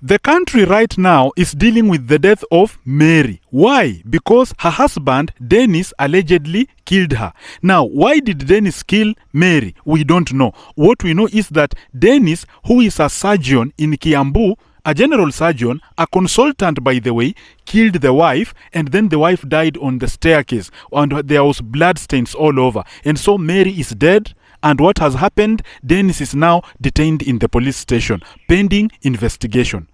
The country right now is dealing with the death of Mary. Why? Because her husband, Dennis, allegedly killed her. Now, why did Dennis kill Mary? We don't know. What we know is that Dennis, who is a surgeon in Kiambu, a general surgeon, a consultant by the way, killed the wife, and then the wife died on the staircase, and there was blood stains all over. And so Mary is dead. And what has happened? Dennis is now detained in the police station, pending investigation.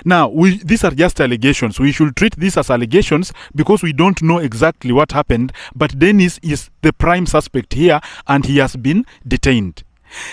Now, these are just allegations. We should treat these as allegations because we don't know exactly what happened. But Dennis is the prime suspect here, and he has been detained.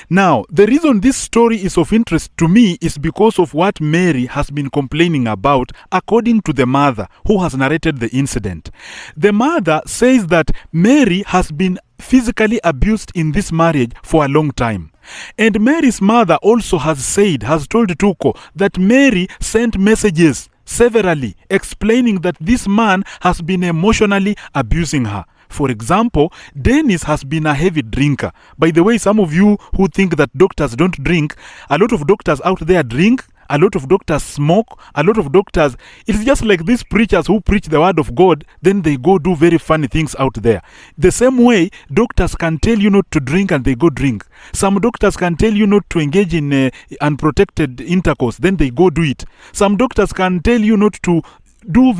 Now, the reason this story is of interest to me is because of what Mary has been complaining about, according to the mother who has narrated the incident. The mother says that Mary has been physically abused in this marriage for a long time. And Mary's mother also has told Tuko that Mary sent messages severally explaining that this man has been emotionally abusing her. For example, Dennis has been a heavy drinker. By the way, some of you who think that doctors don't drink, a lot of doctors out there drink, a lot of doctors smoke, a lot of doctors, it's just like these preachers who preach the word of God, then they go do very funny things out there. The same way, doctors can tell you not to drink and they go drink. Some doctors can tell you not to engage in unprotected intercourse, then they go do it. Some doctors can tell you not to do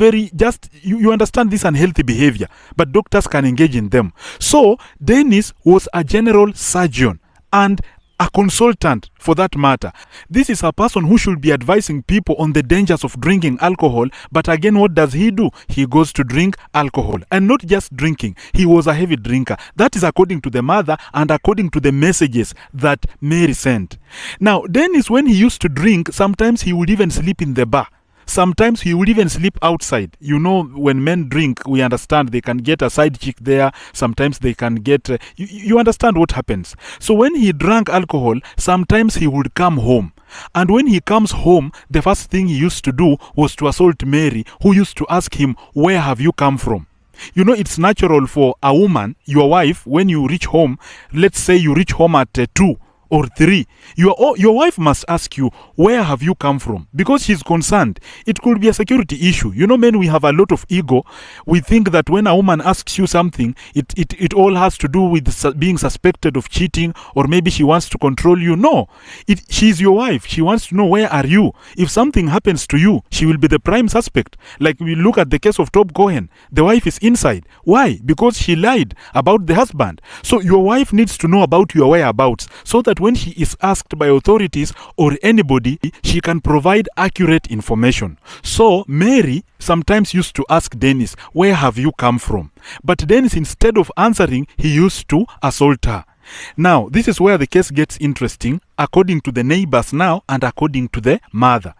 you understand this unhealthy behavior, but doctors can engage in them. So Dennis was a general surgeon and a consultant for that matter. This is a person who should be advising people on the dangers of drinking alcohol, but again, what does he do? He goes to drink alcohol, and not just drinking. He was a heavy drinker. That is according to the mother and according to the messages that Mary sent. Now, Dennis, when he used to drink, sometimes he would even sleep in the bar. Sometimes he would even sleep outside. You know, when men drink, we understand they can get a side chick there. Sometimes they can get... you understand what happens. So when he drank alcohol, sometimes he would come home. And when he comes home, the first thing he used to do was to assault Mary, who used to ask him, "Where have you come from?" You know, it's natural for a woman, your wife, when you reach home, let's say you reach home at 2 or 3, your wife must ask you, "Where have you come from?" Because she's concerned. It could be a security issue. You know, men, we have a lot of ego. We think that when a woman asks you something, it all has to do with being suspected of cheating, or maybe she wants to control you. No, she's your wife. She wants to know, where are you? If something happens to you, she will be the prime suspect. Like we look at the case of Top Cohen. The wife is inside. Why? Because she lied about the husband. So your wife needs to know about your whereabouts, so that when she is asked by authorities or anybody, she can provide accurate information. So Mary sometimes used to ask Dennis, "Where have you come from?" But Dennis, instead of answering, he used to assault her. Now, this is where the case gets interesting, according to the neighbors now and according to the mother.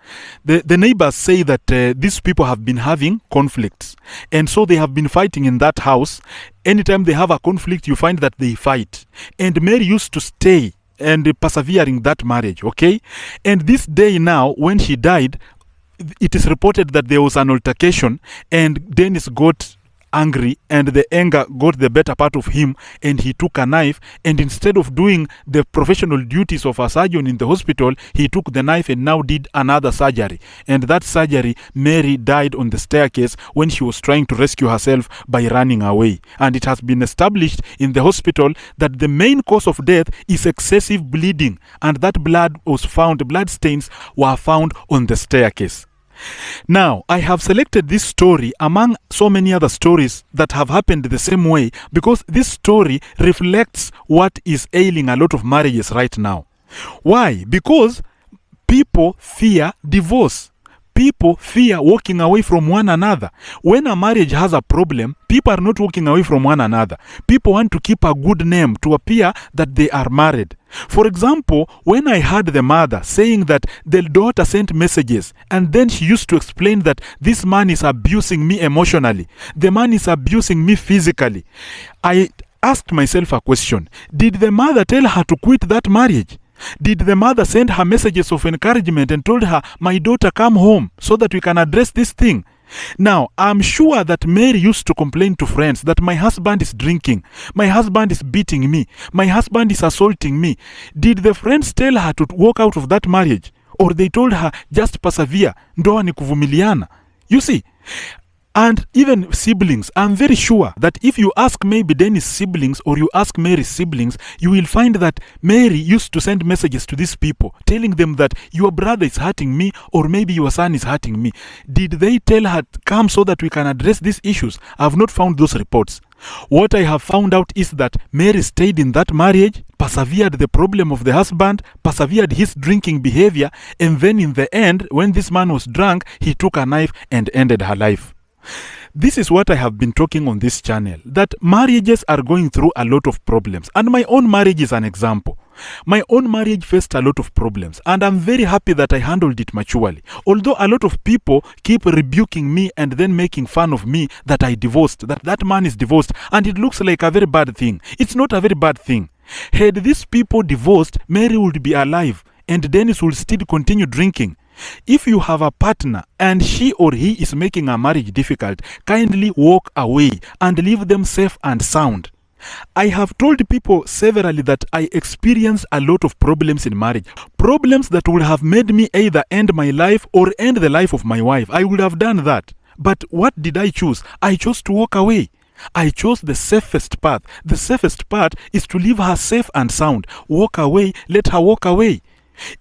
The neighbors say that these people have been having conflicts, and so they have been fighting in that house. Anytime they have a conflict, you find that they fight. And Mary used to stay and persevering that marriage, okay? And this day now, when she died, it is reported that there was an altercation, and Dennis got angry, and the anger got the better part of him, and he took a knife, and instead of doing the professional duties of a surgeon in the hospital, he took the knife and now did another surgery. And that surgery, Mary died on the staircase when she was trying to rescue herself by running away. And it has been established in the hospital that the main cause of death is excessive bleeding, and that blood stains were found on the staircase. Now, I have selected this story among so many other stories that have happened the same way, because this story reflects what is ailing a lot of marriages right now. Why? Because people fear divorce. People fear walking away from one another. When a marriage has a problem, people are not walking away from one another. People want to keep a good name to appear that they are married. For example, when I heard the mother saying that the daughter sent messages, and then she used to explain that this man is abusing me emotionally, the man is abusing me physically, I asked myself a question. Did the mother tell her to quit that marriage? Did the mother send her messages of encouragement and told her, "My daughter, come home so that we can address this thing"? Now, I'm sure that Mary used to complain to friends that my husband is drinking, my husband is beating me, my husband is assaulting me. Did the friends tell her to walk out of that marriage? or they told her just persevere, ndoa ni kuvumiliana. You see? And even siblings, I'm very sure that if you ask maybe Dennis' siblings or you ask Mary's siblings, you will find that Mary used to send messages to these people telling them that your brother is hurting me or maybe your son is hurting me. Did they tell her, come so that we can address these issues? I have not found those reports. What I have found out is that Mary stayed in that marriage, persevered the problem of the husband, persevered his drinking behavior, and then in the end, when this man was drunk, he took a knife and ended her life. This is what I have been talking on this channel, that marriages are going through a lot of problems. And my own marriage is an example. My own marriage faced a lot of problems, and I'm very happy that I handled it maturely. Although a lot of people keep rebuking me and then making fun of me that I divorced, that man is divorced, and it looks like a very bad thing. It's not a very bad thing. Had these people divorced, Mary would be alive, and Dennis will still continue drinking. If you have a partner and she or he is making a marriage difficult, kindly walk away and leave them safe and sound. I have told people severally that I experienced a lot of problems in marriage. Problems that would have made me either end my life or end the life of my wife. I would have done that. But what did I choose? I chose to walk away. I chose the safest path. The safest path is to leave her safe and sound. Walk away, let her walk away.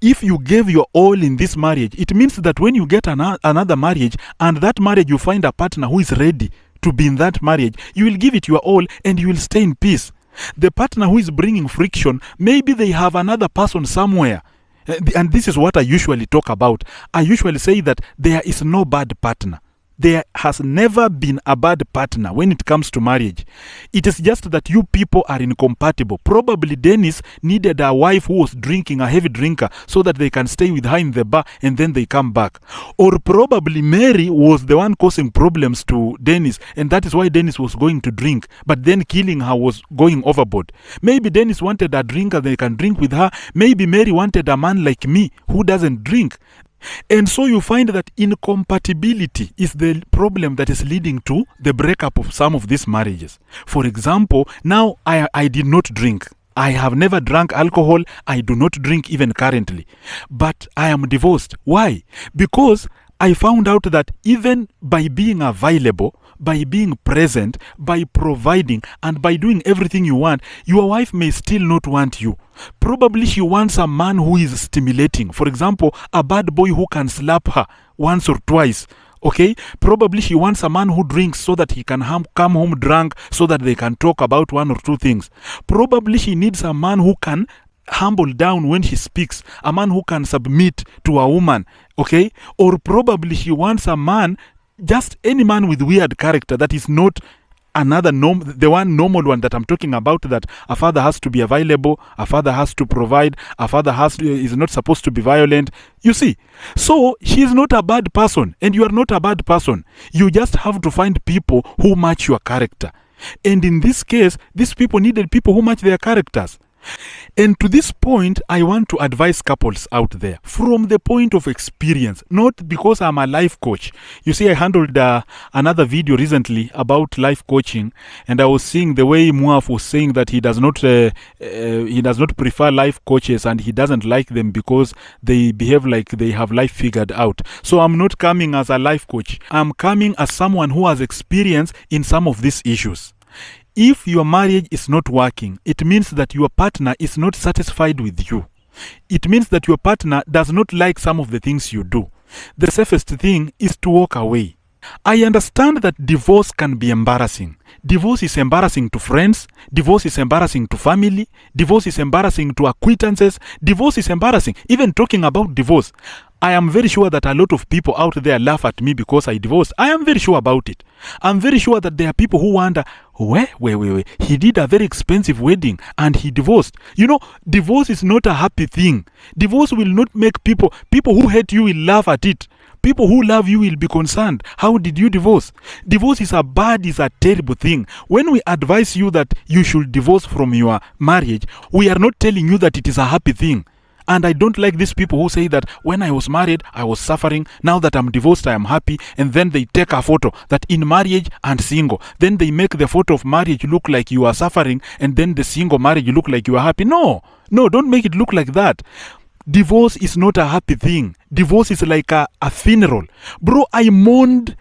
If you gave your all in this marriage, it means that when you get another marriage and that marriage you find a partner who is ready to be in that marriage, you will give it your all and you will stay in peace. The partner who is bringing friction, maybe they have another person somewhere. And this is what I usually talk about. I usually say that there is no bad partner. There has never been a bad partner when it comes to marriage. It is just that you people are incompatible. Probably Dennis needed a wife who was drinking, a heavy drinker, so that they can stay with her in the bar and then they come back. Or probably Mary was the one causing problems to Dennis, and that is why Dennis was going to drink. But then killing her was going overboard. Maybe Dennis wanted a drinker, they can drink with her. Maybe Mary wanted a man like me who doesn't drink. And so you find that incompatibility is the problem that is leading to the breakup of some of these marriages. For example, now I did not drink. I have never drank alcohol. I do not drink even currently. But I am divorced. Why? Because I found out that even by being available, by being present, by providing, and by doing everything you want, your wife may still not want you. Probably she wants a man who is stimulating. For example, a bad boy who can slap her once or twice. Okay? Probably she wants a man who drinks so that he can come home drunk so that they can talk about one or two things. Probably she needs a man who can humble down when she speaks, a man who can submit to a woman. Okay? Or probably she wants a man, just any man with weird character that is not the one normal one that I'm talking about, that a father has to be available, a father has to provide, a father is not supposed to be violent. You see, so she is not a bad person and you are not a bad person. You just have to find people who match your character. And in this case, these people needed people who match their characters. And to this point, I want to advise couples out there from the point of experience, not because I'm a life coach. You see, I handled another video recently about life coaching, and I was seeing the way Muaf was saying that he does not prefer life coaches and he doesn't like them because they behave like they have life figured out. So I'm not coming as a life coach. I'm coming as someone who has experience in some of these issues. If your marriage is not working, it means that your partner is not satisfied with you. It means that your partner does not like some of the things you do. The safest thing is to walk away. I understand that divorce can be embarrassing. Divorce is embarrassing to friends. Divorce is embarrassing to family. Divorce is embarrassing to acquaintances. Divorce is embarrassing. Even talking about divorce, I am very sure that a lot of people out there laugh at me because I divorced. I am very sure about it. I'm very sure that there are people who wonder, wait, he did a very expensive wedding and he divorced. You know, divorce is not a happy thing. Divorce will not make people who hate you will laugh at it. People who love you will be concerned. How did you divorce? Divorce is a terrible thing. When we advise you that you should divorce from your marriage, we are not telling you that it is a happy thing. And I don't like these people who say that when I was married, I was suffering. Now that I'm divorced, I am happy. And then they take a photo that in marriage and single. Then they make the photo of marriage look like you are suffering. And then the single marriage look like you are happy. No, don't make it look like that. Divorce is not a happy thing. Divorce is like a funeral. Bro, I mourned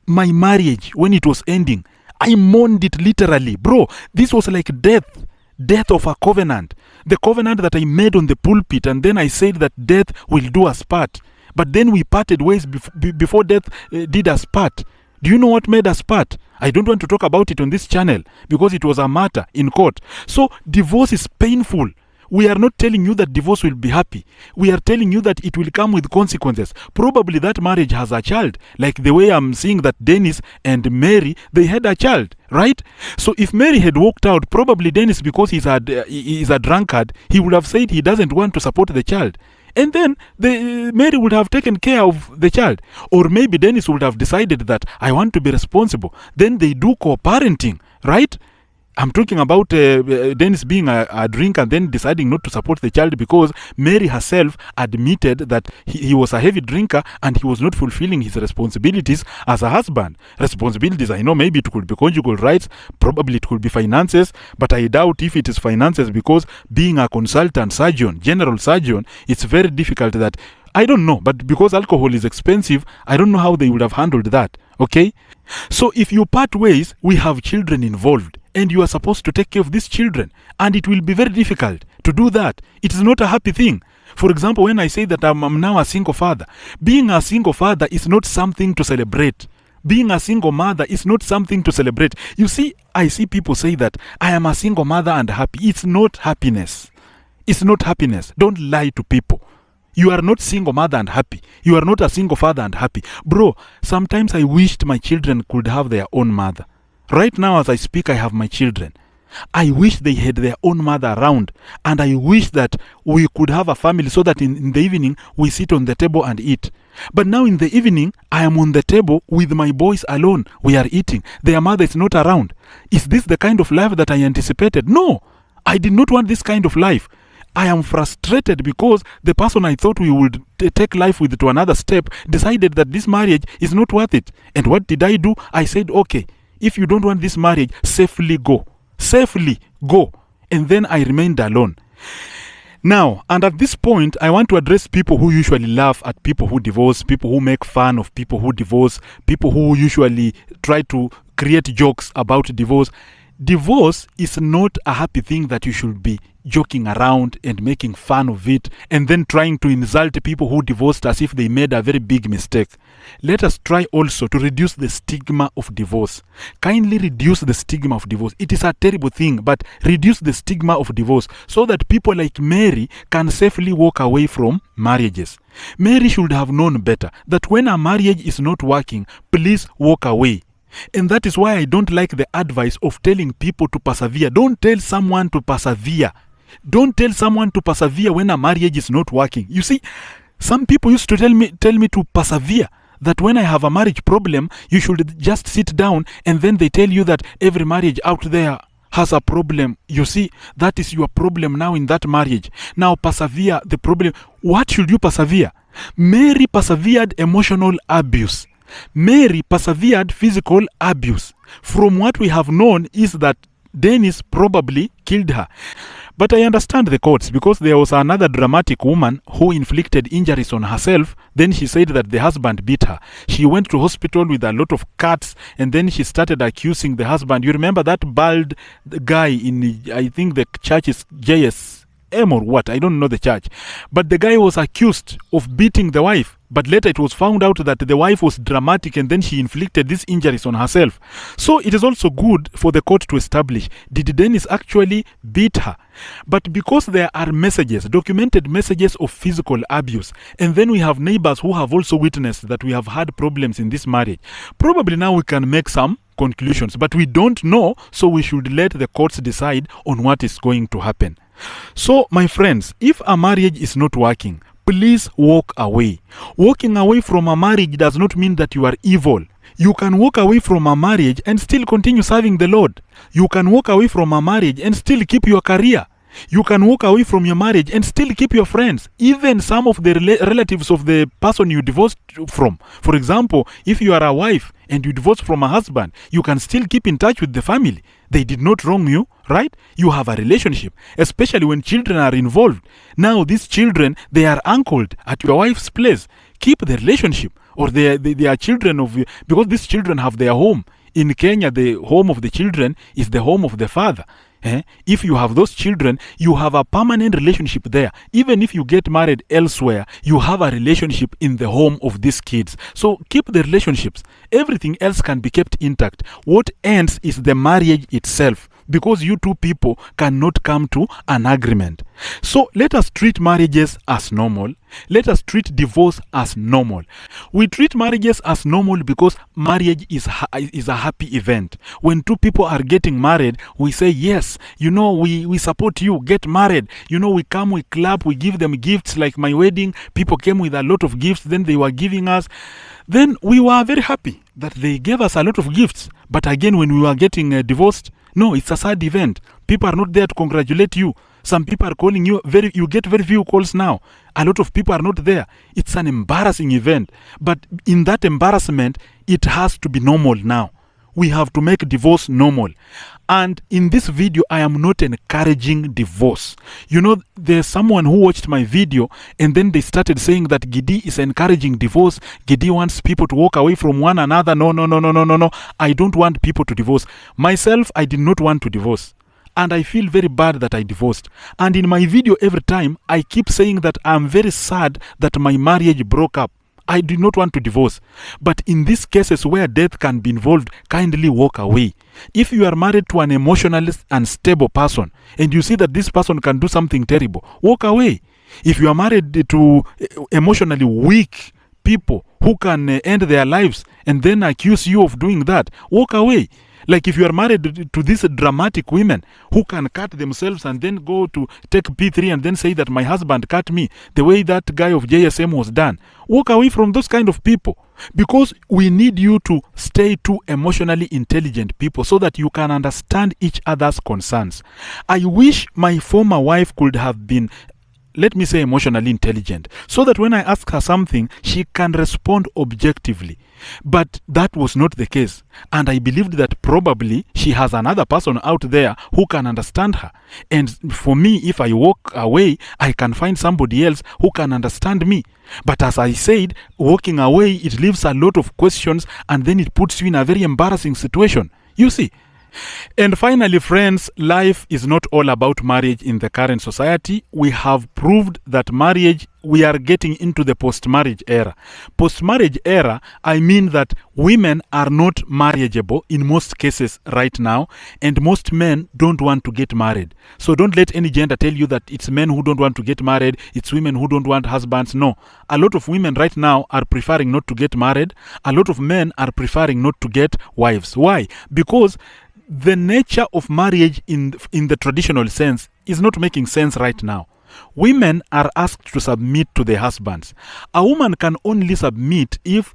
my marriage when it was ending. I mourned it literally. Bro, this was like death of a covenant. The covenant that I made on the pulpit, and then I said that death will do us part. But then we parted ways before death did us part. Do you know what made us part? I don't want to talk about it on this channel because it was a matter in court. So divorce is painful. We are not telling you that divorce will be happy. We are telling you that it will come with consequences. Probably that marriage has a child. Like the way I'm seeing that Dennis and Mary, they had a child, right? So if Mary had walked out, probably Dennis, because he's a drunkard, he would have said he doesn't want to support the child. And then Mary would have taken care of the child. Or maybe Dennis would have decided that I want to be responsible. Then they do co-parenting, right? I'm talking about Dennis being a drinker and then deciding not to support the child because Mary herself admitted that he was a heavy drinker and he was not fulfilling his responsibilities as a husband. Responsibilities, I know maybe it could be conjugal rights, probably it could be finances, but I doubt if it is finances because being a consultant surgeon, general surgeon, it's very difficult that, I don't know, but because alcohol is expensive, I don't know how they would have handled that, okay? So if you part ways, we have children involved. And you are supposed to take care of these children. And it will be very difficult to do that. It is not a happy thing. For example, when I say that I'm now a single father, being a single father is not something to celebrate. Being a single mother is not something to celebrate. You see, I see people say that I am a single mother and happy. It's not happiness. It's not happiness. Don't lie to people. You are not single mother and happy. You are not a single father and happy. Bro, sometimes I wished my children could have their own mother. Right now as I speak, I have my children. I wish they had their own mother around. And I wish that we could have a family so that in the evening, we sit on the table and eat. But now in the evening, I am on the table with my boys alone. We are eating. Their mother is not around. Is this the kind of life that I anticipated? No, I did not want this kind of life. I am frustrated because the person I thought we would take life with to another step decided that this marriage is not worth it. And what did I do? I said, okay, if you don't want this marriage, safely go. Safely go. And then I remained alone. Now, and at this point, I want to address people who usually laugh at people who divorce, people who make fun of people who divorce, people who usually try to create jokes about divorce. Divorce is not a happy thing that you should be joking around and making fun of it and then trying to insult people who divorced as if they made a very big mistake. Let us try also to reduce the stigma of divorce. Kindly reduce the stigma of divorce. It is a terrible thing, but reduce the stigma of divorce so that people like Mary can safely walk away from marriages. Mary should have known better that when a marriage is not working, please walk away. And that is why I don't like the advice of telling people to persevere. Don't tell someone to persevere. Don't tell someone to persevere when a marriage is not working. You see, some people used to tell me to persevere. That when I have a marriage problem, you should just sit down, and then they tell you that every marriage out there has a problem. You see, that is your problem now in that marriage. Now persevere the problem. What should you persevere? Mary persevered emotional abuse. Mary persevered physical abuse. From what we have known is that Dennis probably killed her. But I understand the courts because there was another dramatic woman who inflicted injuries on herself. Then she said that the husband beat her. She went to hospital with a lot of cuts and then she started accusing the husband. You remember that bald guy in, I think the church is JSM or what? I don't know the church. But the guy was accused of beating the wife. But later it was found out that the wife was dramatic and then she inflicted these injuries on herself. So it is also good for the court to establish, did Dennis actually beat her? But because there are messages, documented messages of physical abuse, and then we have neighbors who have also witnessed that we have had problems in this marriage, probably now we can make some conclusions. But we don't know, so we should let the courts decide on what is going to happen. So, my friends, if a marriage is not working, please walk away. Walking away from a marriage does not mean that you are evil. You can walk away from a marriage and still continue serving the Lord. You can walk away from a marriage and still keep your career. You can walk away from your marriage and still keep your friends, even some of the relatives of the person you divorced from. For example, if you are a wife and you divorced from a husband, you can still keep in touch with the family. They did not wrong you, right? You have a relationship, especially when children are involved. Now these children, they are uncled at your wife's place. Keep the relationship, or they are children of you, because these children have their home. In Kenya, the home of the children is the home of the father. If you have those children, you have a permanent relationship there. Even if you get married elsewhere, you have a relationship in the home of these kids. So keep the relationships. Everything else can be kept intact. What ends is the marriage itself, because you two people cannot come to an agreement. So let us treat marriages as normal. Let us treat divorce as normal. We treat marriages as normal because marriage is a happy event. When two people are getting married, we say, yes, we support you, get married. We come, we clap, we give them gifts. Like my wedding, people came with a lot of gifts, then they were giving us. Then we were very happy that they gave us a lot of gifts. But again, when we were getting divorced, no, it's a sad event. People are not there to congratulate you. Some people are calling you, you get very few calls now. A lot of people are not there. It's an embarrassing event. But in that embarrassment, it has to be normal now. We have to make divorce normal. And in this video, I am not encouraging divorce. There's someone who watched my video and then they started saying that Gidi is encouraging divorce. Gidi wants people to walk away from one another. No. I don't want people to divorce. Myself, I did not want to divorce. And I feel very bad that I divorced. And in my video every time, I keep saying that I'm very sad that my marriage broke up. I do not want to divorce. But in these cases where death can be involved, kindly walk away. If you are married to an emotionally unstable person and you see that this person can do something terrible, walk away. If you are married to emotionally weak people who can end their lives and then accuse you of doing that, walk away. Like if you are married to these dramatic women who can cut themselves and then go to take P3 and then say that my husband cut me, the way that guy of JSM was done, walk away from those kind of people, because we need you to stay two emotionally intelligent people so that you can understand each other's concerns. I wish my former wife could have been, let me say, emotionally intelligent, so that when I ask her something, she can respond objectively. But that was not the case. And I believed that probably she has another person out there who can understand her. And for me, if I walk away, I can find somebody else who can understand me. But as I said, walking away, it leaves a lot of questions and then it puts you in a very embarrassing situation. You see? And finally, friends, life is not all about marriage in the current society. We have proved that marriage, we are getting into the post-marriage era. Post-marriage era, I mean that women are not marriageable in most cases right now, and most men don't want to get married. So don't let any gender tell you that it's men who don't want to get married, it's women who don't want husbands. No. A lot of women right now are preferring not to get married. A lot of men are preferring not to get wives. Why? Because the nature of marriage in the traditional sense is not making sense right now. Women are asked to submit to their husbands. A woman can only submit if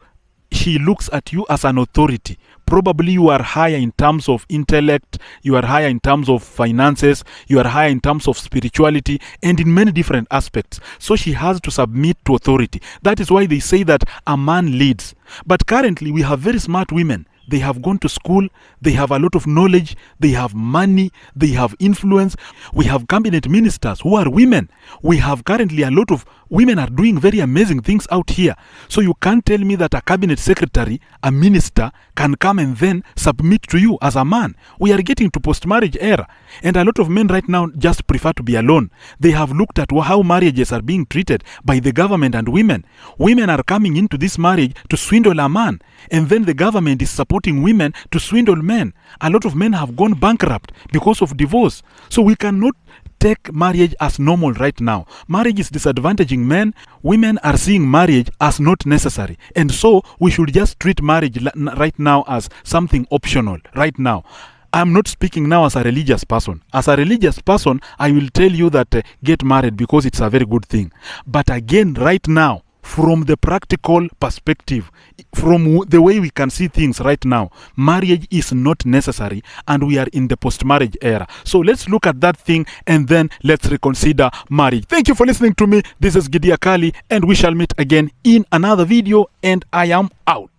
she looks at you as an authority. Probably you are higher in terms of intellect, you are higher in terms of finances, you are higher in terms of spirituality, and in many different aspects. So she has to submit to authority. That is why they say that a man leads. But currently we have very smart women. They have gone to school, they have a lot of knowledge, they have money, they have influence. We have cabinet ministers who are women. We have currently a lot of women are doing very amazing things out here. So you can't tell me that a cabinet secretary, a minister, can come and then submit to you as a man. We are getting to post-marriage era. And a lot of men right now just prefer to be alone. They have looked at how marriages are being treated by the government and women. Women are coming into this marriage to swindle a man. And then the government is supporting women to swindle men. A lot of men have gone bankrupt because of divorce. So we cannot take marriage as normal right now. Marriage is disadvantaging men. Women are seeing marriage as not necessary. And so we should just treat marriage right now as something optional right now. I'm not speaking now as a religious person. As a religious person, I will tell you that get married because it's a very good thing. But again, right now, from the practical perspective, from the way we can see things right now, marriage is not necessary and we are in the post-marriage era. So let's look at that thing and then let's reconsider marriage. Thank you for listening to me. This is Gidia Kali and we shall meet again in another video, and I am out.